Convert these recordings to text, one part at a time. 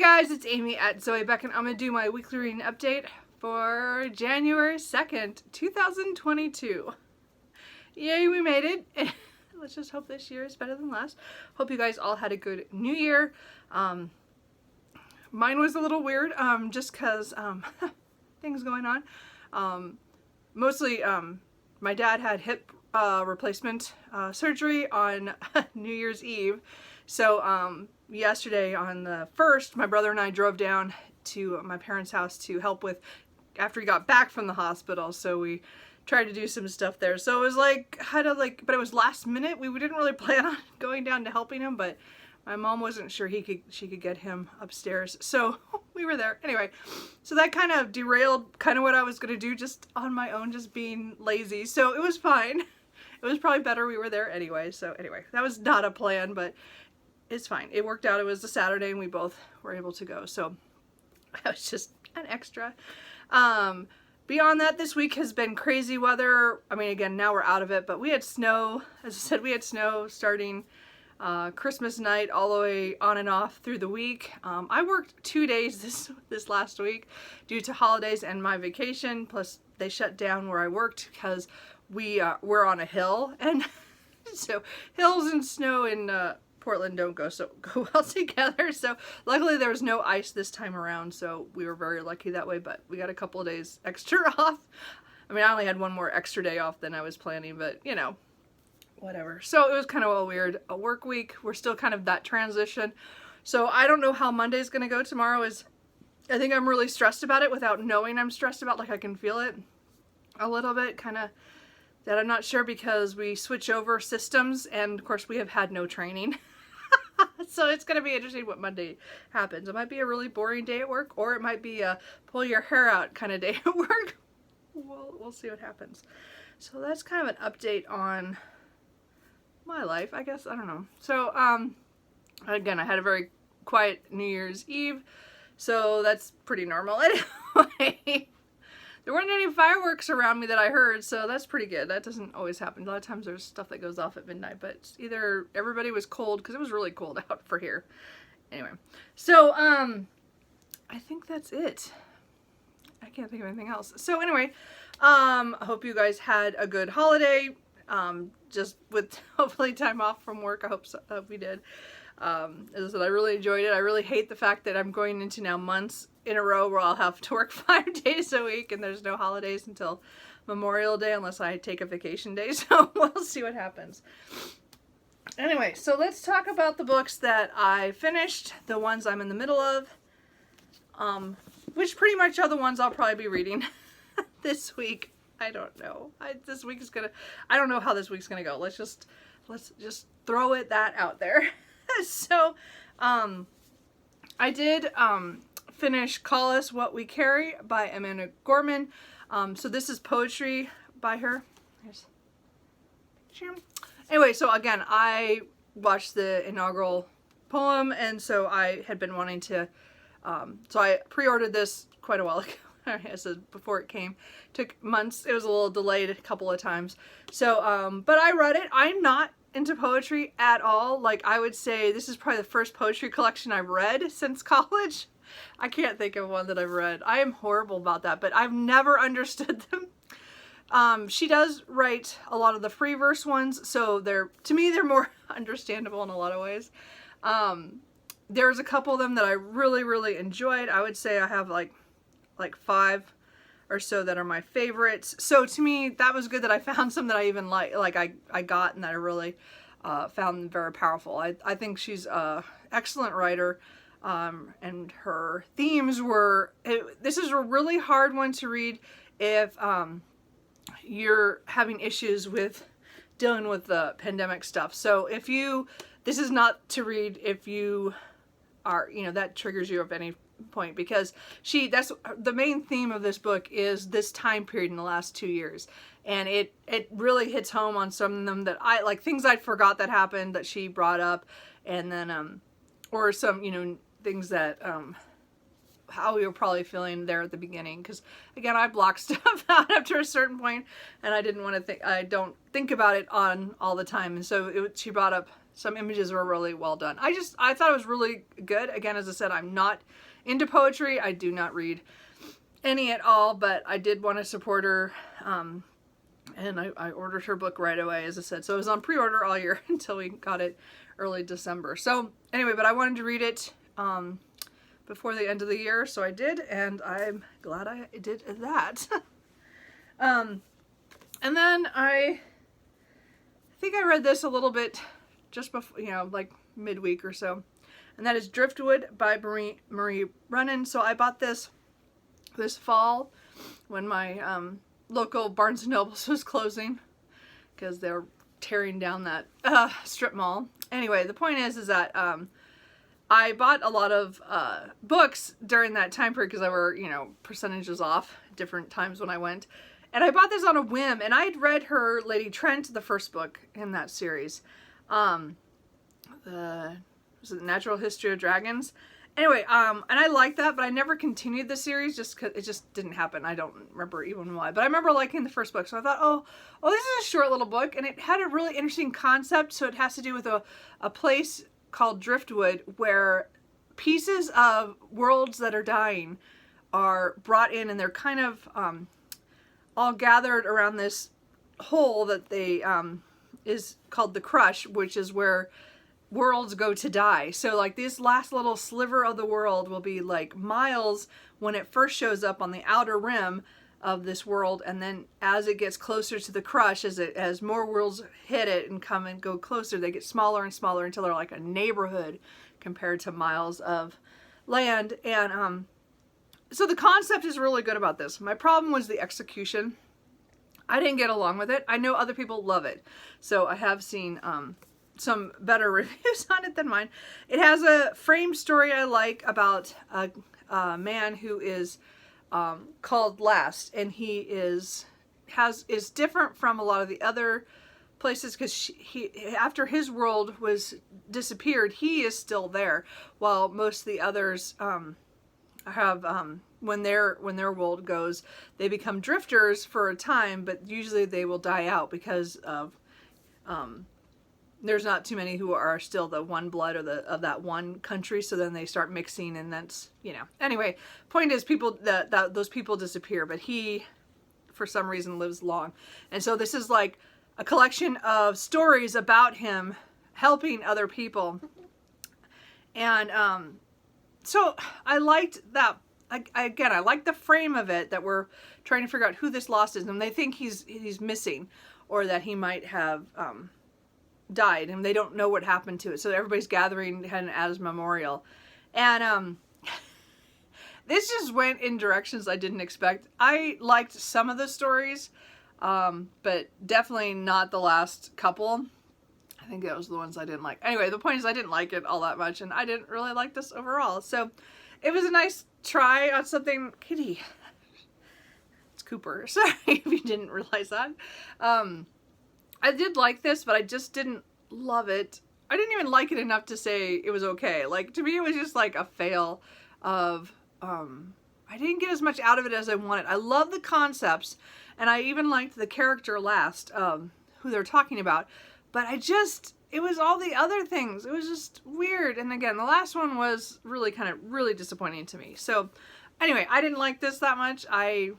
guys, it's Amy at Zoe Beck, and I'm going to do my weekly reading update for January 2nd, 2022. Yay, we made it. Let's just hope this year is better than last. Hope you guys all had a good new year. Mine was a little weird, just because things going on. Mostly, my dad had hip replacement surgery on New Year's Eve. So yesterday on the 1st, my brother and I drove down to my parents' house to help with after he got back from the hospital. So we tried to do some stuff there. So it was like, but it was last minute. We didn't really plan on going down to helping him, but my mom wasn't sure she could get him upstairs. So we were there. Anyway, so that kind of derailed kind of what I was going to do just on my own, just being lazy. So it was fine. It was probably better we were there anyway. So anyway, that was not a plan, but it's fine. It worked out. It was a Saturday and we both were able to go. So that was just an extra. Beyond that, this week has been crazy weather. I mean, again, now we're out of it, but we had snow. As I said, we had snow starting Christmas night all the way on and off through the week. I worked 2 days this last week due to holidays and my vacation. Plus, they shut down where I worked because we're on a hill, and so hills and snow in Portland don't go well together. So luckily there was no ice this time around, so we were very lucky that way. But we got a couple of days extra off. I mean, I only had one more extra day off than I was planning, but you know, whatever. So it was kind of a weird work week. We're still kind of that transition. So I don't know how Monday's gonna go. Tomorrow is, I think I'm really stressed about it without knowing I'm stressed about, like I can feel it a little bit, kind of, that I'm not sure because we switch over systems and of course we have had no training. So it's going to be interesting what Monday happens. It might be a really boring day at work, or it might be a pull your hair out kind of day at work. We'll see what happens. So that's kind of an update on my life, I guess. I don't know. So again, I had a very quiet New Year's Eve, so that's pretty normal anyway. There weren't any fireworks around me that I heard, so that's pretty good. That doesn't always happen. A lot of times there's stuff that goes off at midnight, but either everybody was cold, because it was really cold out for here. Anyway, so I think that's it. I can't think of anything else. So anyway, I hope you guys had a good holiday, just with hopefully time off from work. I hope we did. As I said, I really enjoyed it. I really hate the fact that I'm going into now months in a row where I'll have to work 5 days a week and there's no holidays until Memorial Day unless I take a vacation day. So we'll see what happens. Anyway, so let's talk about the books that I finished, the ones I'm in the middle of, which pretty much are the ones I'll probably be reading this week. I don't know. I don't know how this week's gonna go. Let's just throw that out there. So, I did finish Call Us What We Carry by Amanda Gorman. So this is poetry by her. Anyway, so again, I watched the inaugural poem, and so I had been wanting to, so I pre-ordered this quite a while ago. I said before it came. Took months. It was a little delayed a couple of times. So, but I read it. I'm not into poetry at all. Like, I would say this is probably the first poetry collection I've read since college. I can't think of one that I've read. I am horrible about that, but I've never understood them. She does write a lot of the free verse ones, so to me they're more understandable in a lot of ways. There's a couple of them that I really, really enjoyed. I would say I have like 5 or so that are my favorites. So to me, that was good that I found some that I even I got and that I really found very powerful. I think she's an excellent writer, and her themes were, this is a really hard one to read if you're having issues with dealing with the pandemic stuff. So this is not to read if you are, that triggers you at any point, because that's the main theme of this book is this time period in the last 2 years, and it really hits home on some of them that I like, things I forgot that happened that she brought up, and then or some things that how we were probably feeling there at the beginning, because again, I blocked stuff out after a certain point and I didn't want to I don't think about it on all the time, and so she brought up some images were really well done. I thought it was really good. Again, as I said, I'm not into poetry. I do not read any at all, but I did want to support her. And I ordered her book right away, as I said. So it was on pre-order all year until we got it early December. So anyway, but I wanted to read it before the end of the year, so I did, and I'm glad I did that. And then I think I read this a little bit just before, you know, like midweek or so. And that is Driftwood by Marie Runnan. So I bought this fall when my local Barnes & Nobles was closing because they're tearing down that strip mall. Anyway, the point is that I bought a lot of books during that time period because there were, you know, percentages off different times when I went. And I bought this on a whim, and I had read her Lady Trent, the first book in that series. Was it Natural History of Dragons? Anyway, and I liked that, but I never continued the series just because it just didn't happen. I don't remember even why, but I remember liking the first book. So I thought, oh, this is a short little book, and it had a really interesting concept. So it has to do with a place called Driftwood where pieces of worlds that are dying are brought in, and they're kind of all gathered around this hole that they is called the Crush, which is where worlds go to die. So like this last little sliver of the world will be like miles when it first shows up on the outer rim of this world, and then as it gets closer to the Crush, as more worlds hit it and come and go closer, they get smaller and smaller until they're like a neighborhood compared to miles of land. And so the concept is really good about this. My problem was the execution. I didn't get along with it. I know other people love it, so I have seen some better reviews on it than mine. It has a frame story I like about a man who is called Last, and he is different from a lot of the other places because after his world was disappeared, he is still there, while most of the others have when their world goes, they become drifters for a time, but usually they will die out because of there's not too many who are still the one blood or of that one country, so then they start mixing, and that's, you know. Anyway, point is those people disappear, but he for some reason lives long. And so this is like a collection of stories about him helping other people. And so I liked that. Again, I like the frame of it, that we're trying to figure out who this Lost is, and they think he's missing, or that he might have died, and they don't know what happened to it. So everybody's gathering at his memorial, and this just went in directions I didn't expect. I liked some of the stories, but definitely not the last couple. I think that was the ones I didn't like. Anyway, the point is I didn't like it all that much, and I didn't really like this overall. So it was a nice try on something. Kitty, it's Cooper. Sorry if you didn't realize that. I did like this, but I just didn't love it. I didn't even like it enough to say it was okay. Like, to me, it was just like a fail of, I didn't get as much out of it as I wanted. I love the concepts, and I even liked the character Last, who they're talking about, but it was all the other things. It was just weird. And again, the last one was really really disappointing to me. So anyway, I didn't like this that much. I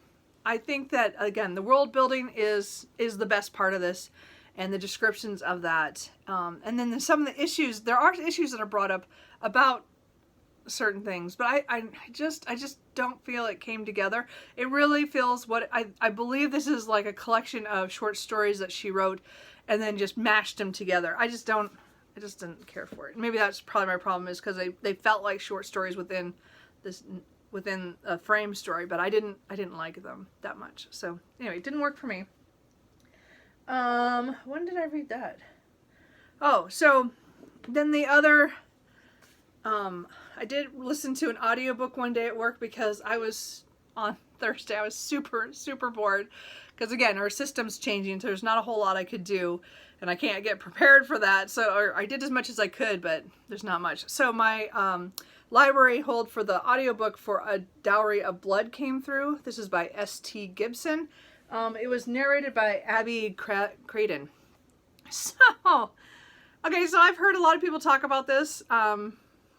think that, again, the world building is the best part of this, and the descriptions of that. And then some of the issues, there are issues that are brought up about certain things, but I just don't feel it came together. It really feels I believe this is like a collection of short stories that she wrote and then just mashed them together. I just didn't care for it. Maybe that's probably my problem, is because they felt like short stories within a frame story, but I didn't like them that much. So anyway, it didn't work for me. When did I read that? Oh, so then the other, I did listen to an audiobook one day at work because on Thursday I was super, super bored. Because again, our system's changing, so there's not a whole lot I could do, and I can't get prepared for that. So I did as much as I could, but there's not much. So my library hold for the audiobook for A Dowry of Blood came through. This is by S.T. Gibson. It was narrated by Abby Creighton. So Okay, so I've heard a lot of people talk about this,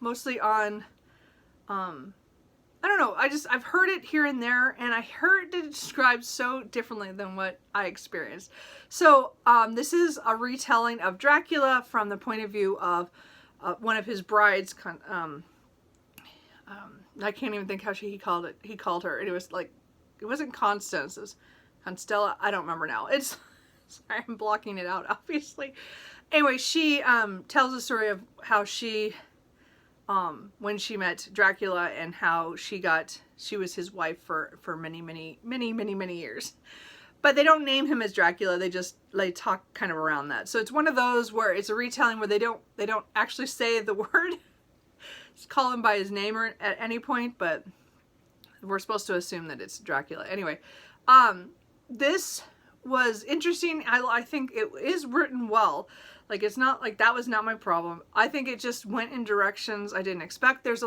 mostly on, I don't know, I've heard it here and there, and I heard it described so differently than what I experienced. So, this is a retelling of Dracula from the point of view of one of his brides. I can't even think how he called her, and it was like, it wasn't Constance, it was Constella, I don't remember now. It's, sorry, I'm blocking it out, obviously. Anyway, she tells the story of how she, when she met Dracula and how she was his wife for many years. But they don't name him as Dracula, they talk kind of around that. So it's one of those where it's a retelling where they don't actually say the word. Just call him by his name or at any point, but we're supposed to assume that it's Dracula. Anyway, this was interesting. I think it is written well. Like, it's not like that was not my problem. I think it just went in directions I didn't expect. There's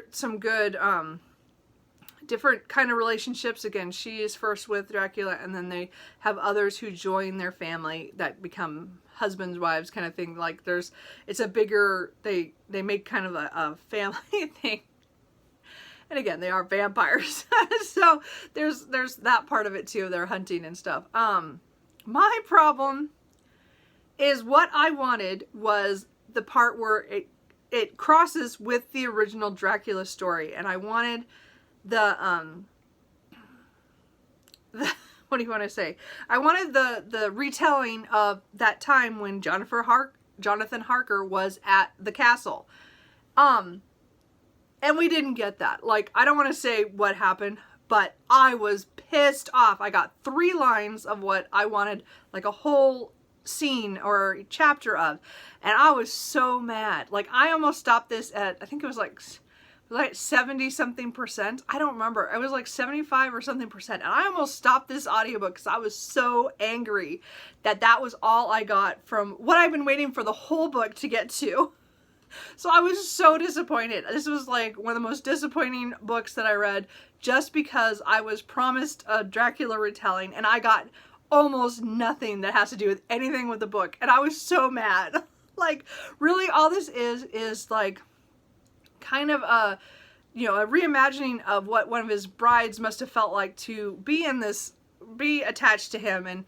some good different kind of relationships. Again, she is first with Dracula, and then they have others who join their family that become husbands, wives, kind of thing. Like, it's a bigger, they make kind of a family thing. And again, they are vampires. So there's that part of it too. They're hunting and stuff. My problem is what I wanted was the part where it crosses with the original Dracula story. And I wanted the what do you want to say? I wanted the retelling of that time when Jonathan Harker was at the castle. And we didn't get that. Like, I don't want to say what happened, but I was pissed off. I got 3 lines of what I wanted, like a whole scene or chapter of, and I was so mad. Like, I almost stopped this at, I think it was like 70 something percent. I don't remember. It was like 75 or something percent. And I almost stopped this audiobook because I was so angry that was all I got from what I've been waiting for the whole book to get to. So I was so disappointed. This was like one of the most disappointing books that I read, just because I was promised a Dracula retelling and I got almost nothing that has to do with anything with the book. And I was so mad. Like, really all this is like kind of a reimagining of what one of his brides must have felt like to be attached to him, and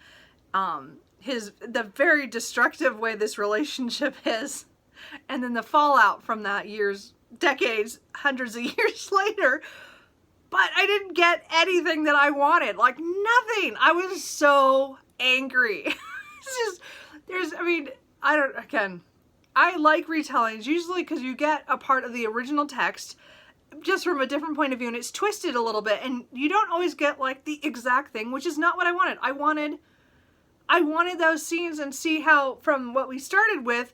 the very destructive way this relationship is. And then the fallout from that decades, hundreds of years later. But I didn't get anything that I wanted. Like, nothing. I was so angry. I like retellings usually because you get a part of the original text just from a different point of view, and it's twisted a little bit, and you don't always get like the exact thing, which is not what I wanted. I wanted those scenes and see how, from what we started with,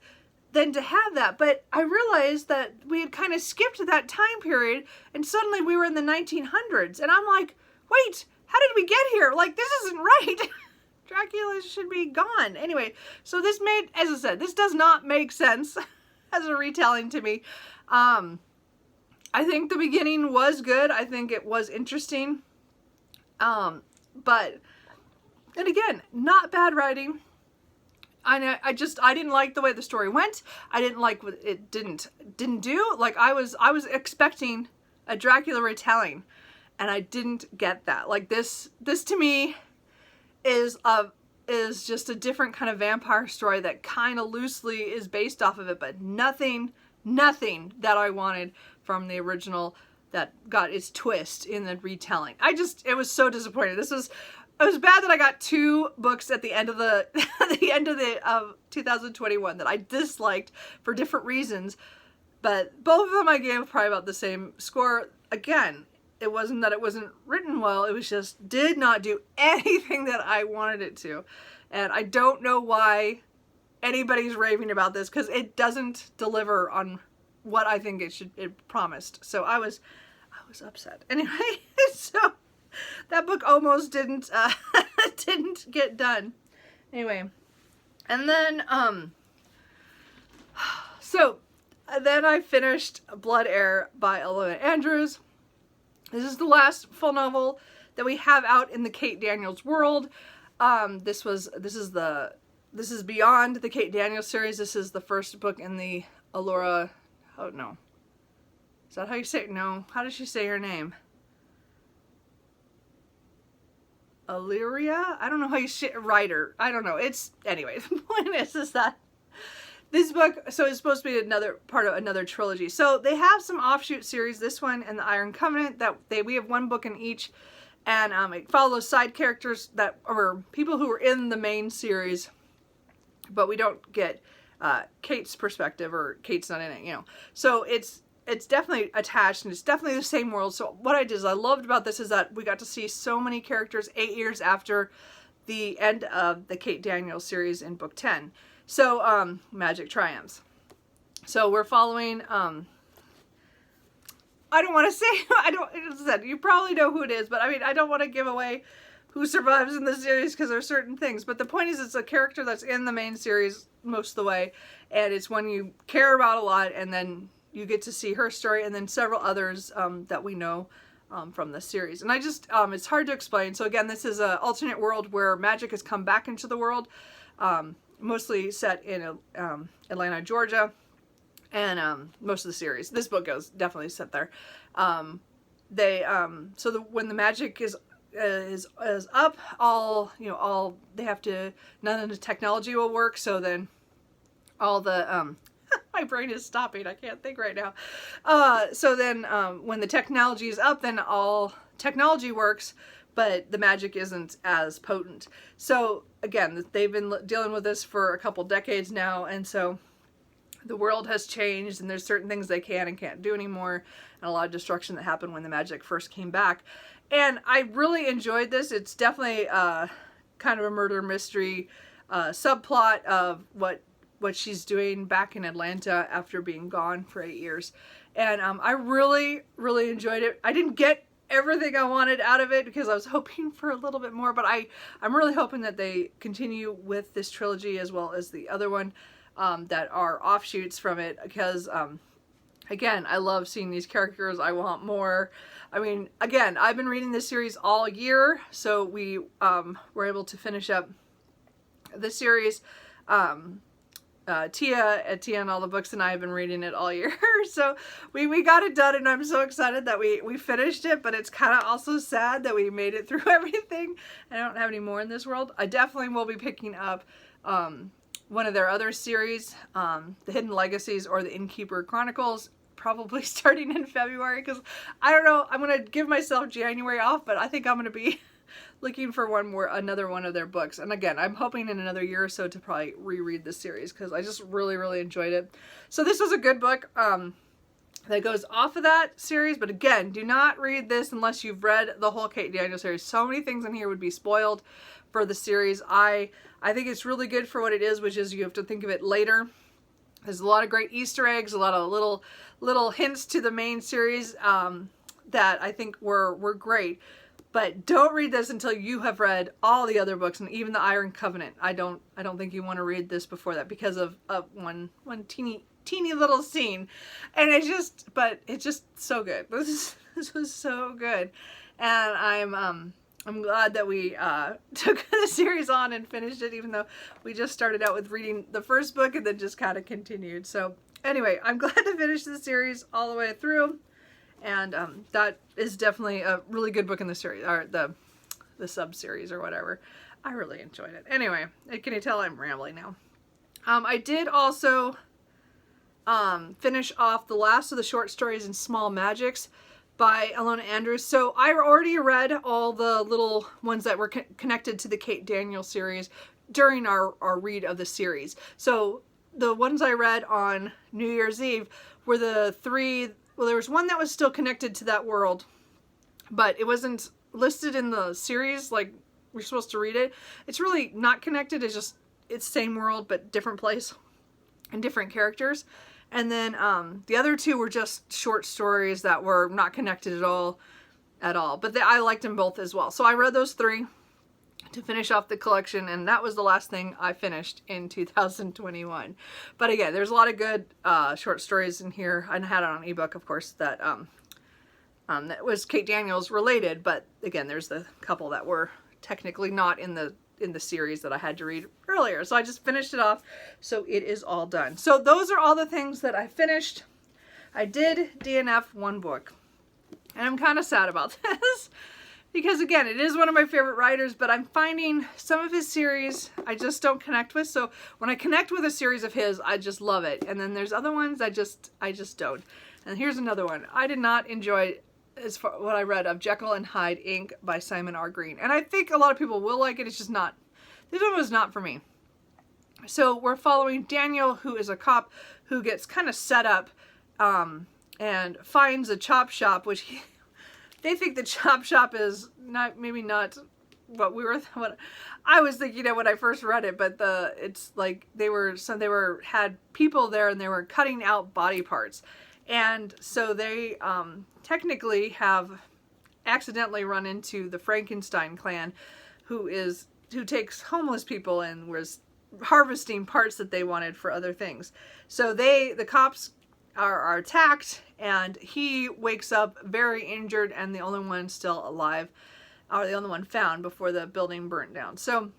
then to have that. But I realized that we had kind of skipped that time period, and suddenly we were in the 1900s, and I'm like, wait, how did we get here? Like, this isn't right. Dracula should be gone. Anyway, so this made, as I said, this does not make sense as a retelling to me. I think the beginning was good. I think it was interesting. But, and again, not bad writing. I didn't like the way the story went. I didn't like what it didn't do. Like, I was expecting a Dracula retelling, and I didn't get that. Like, this to me is just a different kind of vampire story that kind of loosely is based off of it, but nothing that I wanted from the original that got its twist in the retelling. It was so disappointed. It was bad that I got 2 books at the end of the 2021 that I disliked for different reasons, but both of them I gave probably about the same score. Again, it wasn't that it wasn't written well, it was just did not do anything that I wanted it to. And I don't know why anybody's raving about this, because it doesn't deliver on what I think it promised. So I was upset. Anyway, so that book almost didn't get done. Anyway, and then then I finished Blood Heir by Elena Andrews. This is the last full novel that we have out in the Kate Daniels world. This is the this is beyond the Kate Daniels series. This is the first book in the Alora, oh no. Is that how you say it? No. How does she say her name? Illyria? I don't know how you say writer. I don't know. It's, anyway, the point is that this book, so it's supposed to be another part of another trilogy. So they have some offshoot series, this one and the Iron Covenant, that we have one book in each, and it follows side characters that are people who were in the main series, but we don't get Kate's perspective, or Kate's not in it, you know. So it's definitely attached, and it's definitely the same world. So what I did is, I loved about this is that we got to see so many characters 8 years after the end of the Kate Daniels series in book 10. So, Magic Triumphs. So we're following, I don't want to say, you probably know who it is, but I mean, I don't want to give away who survives in the series because there are certain things. But the point is, it's a character that's in the main series most of the way, and it's one you care about a lot, and then you get to see her story, and then several others that we know from the series. And I just, it's hard to explain. So again, this is an alternate world where magic has come back into the world. Mostly set in Atlanta, Georgia, and most of the series. This book is definitely set there. When the magic is up, they have to, none of the technology will work. So then all the my brain is stopping. I can't think right now. So then when the technology is up, then all technology works, but the magic isn't as potent. So again, they've been dealing with this for a couple decades now, and so the world has changed, and there's certain things they can and can't do anymore, and a lot of destruction that happened when the magic first came back. And I really enjoyed this. It's definitely kind of a murder mystery subplot of what she's doing back in Atlanta after being gone for 8 years. And I really, really enjoyed it. I didn't get everything I wanted out of it because I was hoping for a little bit more, but I'm really hoping that they continue with this trilogy as well as the other one that are offshoots from it, because again, I love seeing these characters. I want more. I mean, again, I've been reading this series all year, so we were able to finish up the series. Tia and all the books and I have been reading it all year. So we got it done, and I'm so excited that we finished it, but it's kind of also sad that we made it through everything. I don't have any more in this world. I definitely will be picking up one of their other series, The Hidden Legacies or The Innkeeper Chronicles, probably starting in February, because I don't know, I'm going to give myself January off, but I think I'm going to be looking for another one of their books. And again, I'm hoping in another year or so to probably reread this series, because I just really, really enjoyed it. So this was a good book that goes off of that series. But again, do not read this unless you've read the whole Kate Daniels series. So many things in here would be spoiled for the series. I think it's really good for what it is, which is you have to think of it later. There's a lot of great Easter eggs, a lot of little hints to the main series that I think were great. But don't read this until you have read all the other books, and even the Iron Covenant. I don't think you want to read this before that, because of one teeny little scene, and it's just so good. This was so good, and I'm glad that we took the series on and finished it, even though we just started out with reading the first book and then just kind of continued. So anyway, I'm glad to finish the series all the way through. And that is definitely a really good book in the series, or the sub-series or whatever. I really enjoyed it. Anyway, can you tell I'm rambling now? I did also finish off the last of the short stories in Small Magics by Elona Andrews. So I already read all the little ones that were connected to the Kate Daniels series during our read of the series. So the ones I read on New Year's Eve were the three. Well, there was one that was still connected to that world, but it wasn't listed in the series like we're supposed to read it. It's really not connected. It's same world, but different place and different characters. And then the other two were just short stories that were not connected at all. But I liked them both as well. So I read those three to finish off the collection, and that was the last thing I finished in 2021. But again, there's a lot of good short stories in here. I had it on ebook, of course, that was Kate Daniels related, but again, there's the couple that were technically not in the in the series that I had to read earlier. So I just finished it off. So it is all done. So those are all the things that I finished. I did DNF one book. And I'm kind of sad about this. Because again, it is one of my favorite writers, but I'm finding some of his series I just don't connect with. So when I connect with a series of his, I just love it. And then there's other ones I just don't. And here's another one. I did not enjoy as far what I read of Jekyll and Hyde Inc. by Simon R. Green. And I think a lot of people will like it. It's just not. This one was not for me. So we're following Daniel, who is a cop who gets kind of set up and finds a chop shop, which they think the chop shop is maybe not what what I was thinking of when I first read it, but it's like they had people there and they were cutting out body parts. And so they technically have accidentally run into the Frankenstein clan, who takes homeless people and was harvesting parts that they wanted for other things. So the cops are attacked, and he wakes up very injured and the only one still alive, or the only one found before the building burnt down. So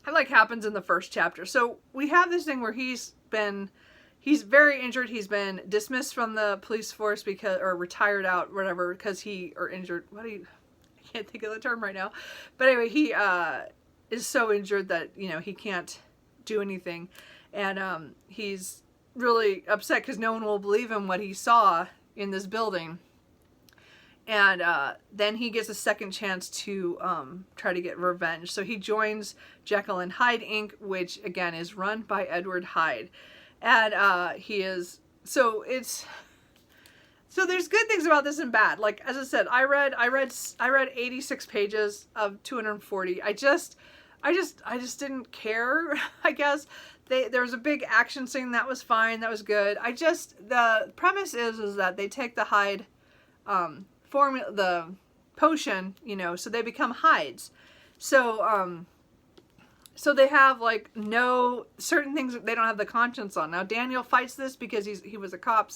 it like happens in the first chapter. So we have this thing where he's very injured. He's been dismissed from the police force or retired out, whatever, or injured. I can't think of the term right now. But anyway, he is so injured that, he can't do anything. And he's really upset because no one will believe him what he saw in this building. And then he gets a second chance to try to get revenge. So he joins Jekyll and Hyde Inc., which again is run by Edward Hyde. And so there's good things about this and bad. Like, as I said, I read 86 pages of 240. I just didn't care, I guess. There was a big action scene that was fine, that was good. The premise is that they take the Hyde formula, the potion, so they become Hydes. So they have like no certain things that they don't have the conscience on. Now Daniel fights this because he was a cop,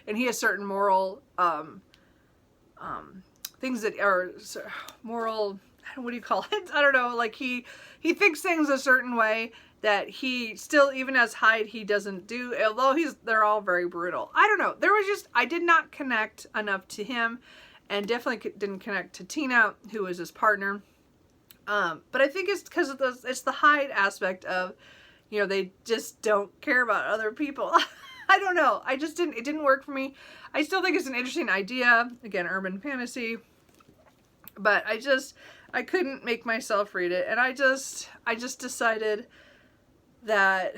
and he has certain moral things that are moral. What do you call it? I don't know. Like he thinks things a certain way that he still, even as Hyde, he doesn't do. Although they're all very brutal. I don't know. I did not connect enough to him, and definitely didn't connect to Tina, who was his partner. But I think it's because it's the Hyde aspect of, they just don't care about other people. I don't know. It didn't work for me. I still think it's an interesting idea. Again, urban fantasy. But I couldn't make myself read it. And I just decided that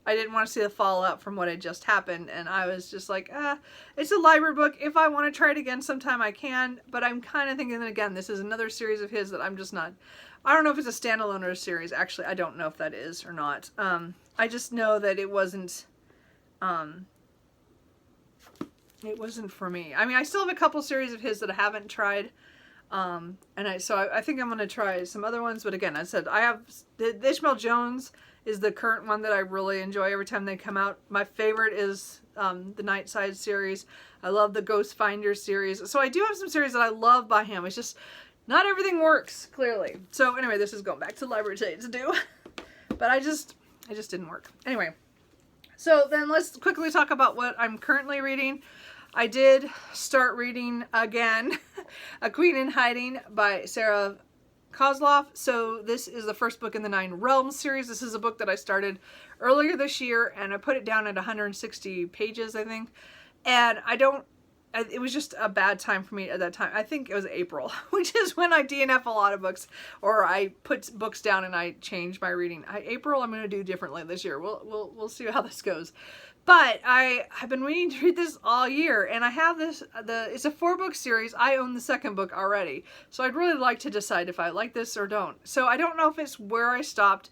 I didn't want to see the fallout from what had just happened. And I was just like, it's a library book. If I want to try it again sometime, I can. But I'm kind of thinking that, again, this is another series of his that I'm just not. I don't know if it's a standalone or a series. Actually, I don't know if that is or not. I just know that it wasn't for me. I mean, I still have a couple series of his that I haven't tried. So I think I'm going to try some other ones. But again, I said, I have the Ishmael Jones is the current one that I really enjoy every time they come out. My favorite is the Nightside series. I love the Ghost Finder series. So I do have some series that I love by him. It's just not everything works, clearly. So anyway, this is going back to the library today to do. But it just didn't work. Anyway, so then let's quickly talk about what I'm currently reading. I did start reading again A Queen in Hiding by Sarah Kozloff. So this is the first book in the 9 Realms series. This is a book that I started earlier this year, and I put it down at 160 pages, I think. And it was just a bad time for me at that time. I think it was April, which is when I DNF a lot of books, or I put books down and I change my reading. April, I'm going to do differently this year. We'll see how this goes. But I've been waiting to read this all year, and I have it's a 4-book series. I own the second book already. So I'd really like to decide if I like this or don't. So I don't know if it's where I stopped,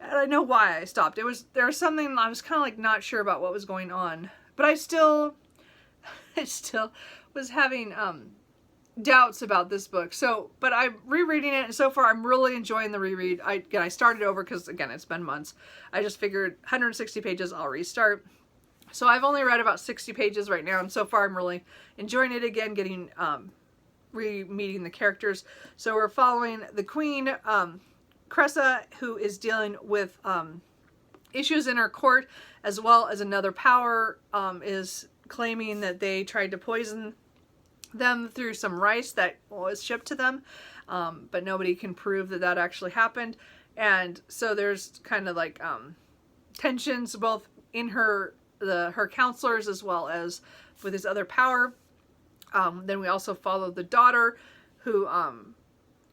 and I know why I stopped. There was something I was kind of like not sure about what was going on. But I still was having doubts about this book. But I'm rereading it, and so far I'm really enjoying the reread. I started over because, again, it's been months. I just figured 160 pages, I'll restart. So I've only read about 60 pages right now, and so far I'm really enjoying it again, meeting the characters. So we're following the Queen, Cressa, who is dealing with issues in her court, as well as another power is claiming that they tried to poison them through some rice that was shipped to them, but nobody can prove that that actually happened. And so there's kind of like tensions both in her counselors as well as with his other power. Then we also follow the daughter, who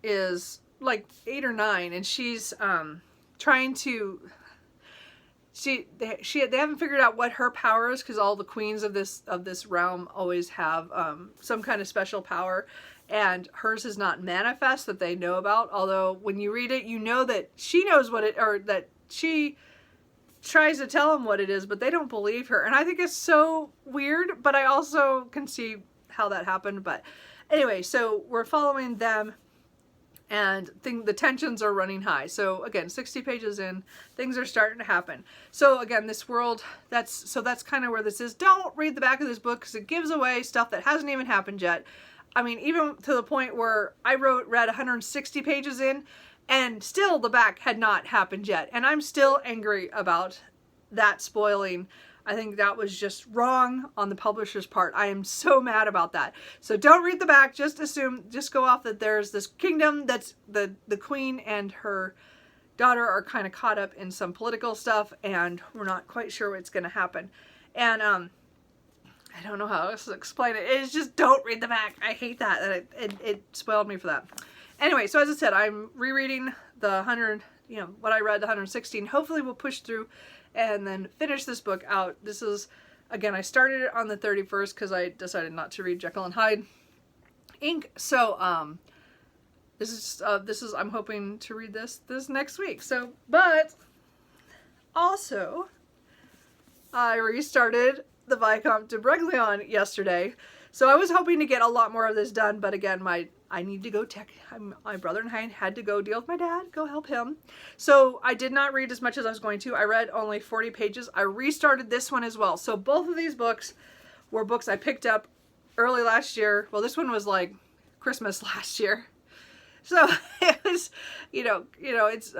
is like 8 or 9, and she's trying to. They haven't figured out what her power is, because all the queens of this realm always have some kind of special power, and hers is not manifest that they know about. Although when you read it, you know that she knows what it, or that she tries to tell them what it is, but they don't believe her. And I think it's so weird, but I also can see how that happened. But anyway, so we're following them. And the tensions are running high. So again, 60 pages in, things are starting to happen. So again, this world, that's kind of where this is. Don't read the back of this book, because it gives away stuff that hasn't even happened yet. I mean, even to the point where I read 160 pages in, and still the back had not happened yet. And I'm still angry about that spoiling. I think that was just wrong on the publisher's part. I am so mad about that. So don't read the back. Just go off that there's this kingdom that's the queen and her daughter are kind of caught up in some political stuff, and we're not quite sure what's going to happen. And I don't know how else to explain it. It's just, don't read the back. I hate that. It spoiled me for that. Anyway, so as I said, I'm rereading the 100, what I read, the 116. Hopefully we'll push through and then finish this book out. This is, again, I started it on the 31st because I decided not to read Jekyll Hyde Inc. So this is I'm hoping to read this next week. So, but also I restarted the Vicomte de Breglion yesterday. So I was hoping to get a lot more of this done, but again, I need to go my brother and I had to go deal with my dad, go help him. So I did not read as much as I was going to. I read only 40 pages. I restarted this one as well. So both of these books were books I picked up early last year. Well, this one was like Christmas last year. So it was, it's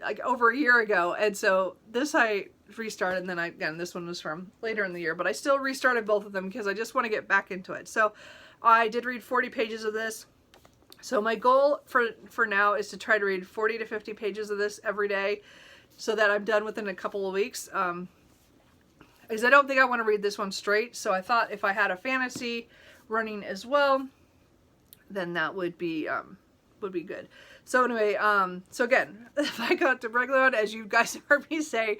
like over a year ago. And so this I restarted, and then again, this one was from later in the year, but I still restarted both of them because I just want to get back into it. So I did read 40 pages of this. So my goal for now is to try to read 40 to 50 pages of this every day, so that I'm done within a couple of weeks. Because I don't think I want to read this one straight. So I thought if I had a fantasy running as well, then that would be good. So anyway, so again, Vicomte de Breglion, as you guys have heard me say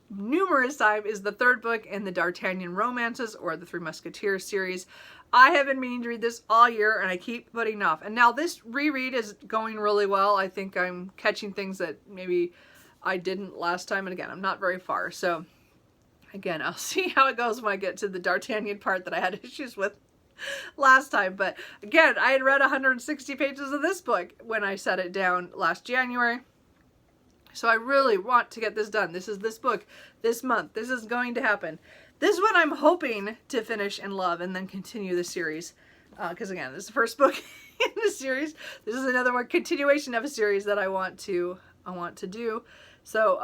numerous times, is the third book in the D'Artagnan romances, or the Three Musketeers series. I have been meaning to read this all year, and I keep putting it off. And now this reread is going really well. I think I'm catching things that maybe I didn't last time. And again, I'm not very far. So again, I'll see how it goes when I get to the D'Artagnan part that I had issues with last time. But again, I had read 160 pages of this book when I set it down last January. So I really want to get this done. This book, this month. This is going to happen. This one I'm hoping to finish and love, and then continue the series. Because again, this is the first book in the series. This is another one, continuation of a series that I want to do. So,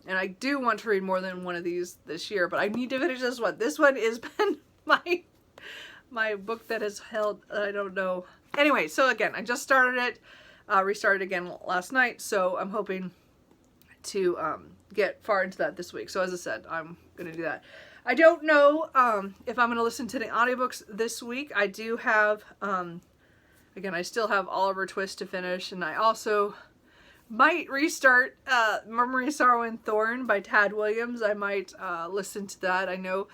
and I do want to read more than one of these this year, but I need to finish this one. This one has been my book that has held, I don't know. Anyway, so again, I just started it, restarted again last night, so I'm hoping to get far into that this week. So as I said, I'm going to do that. I don't know if I'm going to listen to the audiobooks this week. I do have, again, I still have Oliver Twist to finish, and I also might restart Memory, Sorrow, and Thorn by Tad Williams. I might listen to that. I know,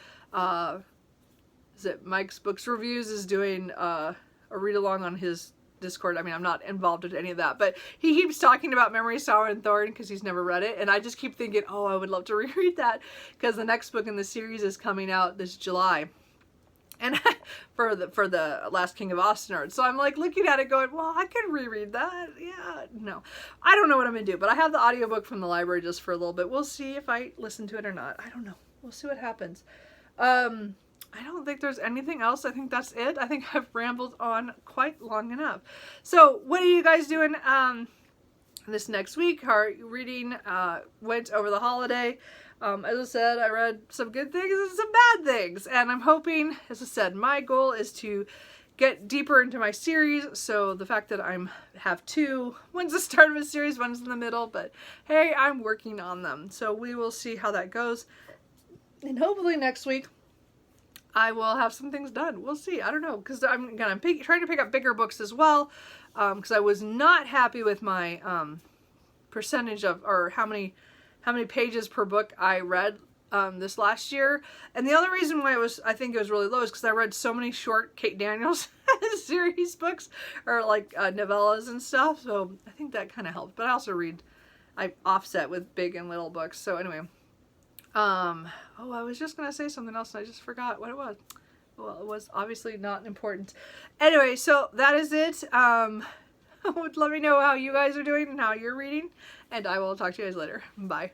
is it Mike's Books Reviews is doing a read-along on his Discord. I mean, I'm not involved in any of that, but he keeps talking about Memory, Sorrow, and Thorn because he's never read it, and I just keep thinking, oh, I would love to reread that, because the next book in the series is coming out this July, and for the Last King of Ostenard. So I'm like looking at it going, well, I could reread that. Yeah, no, I don't know what I'm gonna do, but I have the audiobook from the library just for a little bit. We'll see if I listen to it or not. I don't know. We'll see what happens. I don't think there's anything else. I think that's it. I think I've rambled on quite long enough. So what are you guys doing this next week. Our reading went over the holiday. As I said, I read some good things and some bad things, and I'm hoping, as I said, my goal is to get deeper into my series. So the fact that I have two, one's the start of a series, one's in the middle, but hey, I'm working on them. So we will see how that goes. And hopefully next week I will have some things done. We'll see. I don't know, because I'm trying to pick up bigger books as well, because I was not happy with my percentage of, or how many pages per book I read this last year. And the other reason why I think it was really low is because I read so many short Kate Daniels series books, or like novellas and stuff. So I think that kind of helped. But I also I offset with big and little books. So anyway, oh, I was just gonna say something else and I just forgot what it was. Well, it was obviously not important. Anyway, so that is it. Let me know how you guys are doing and how you're reading, and I will talk to you guys later. Bye.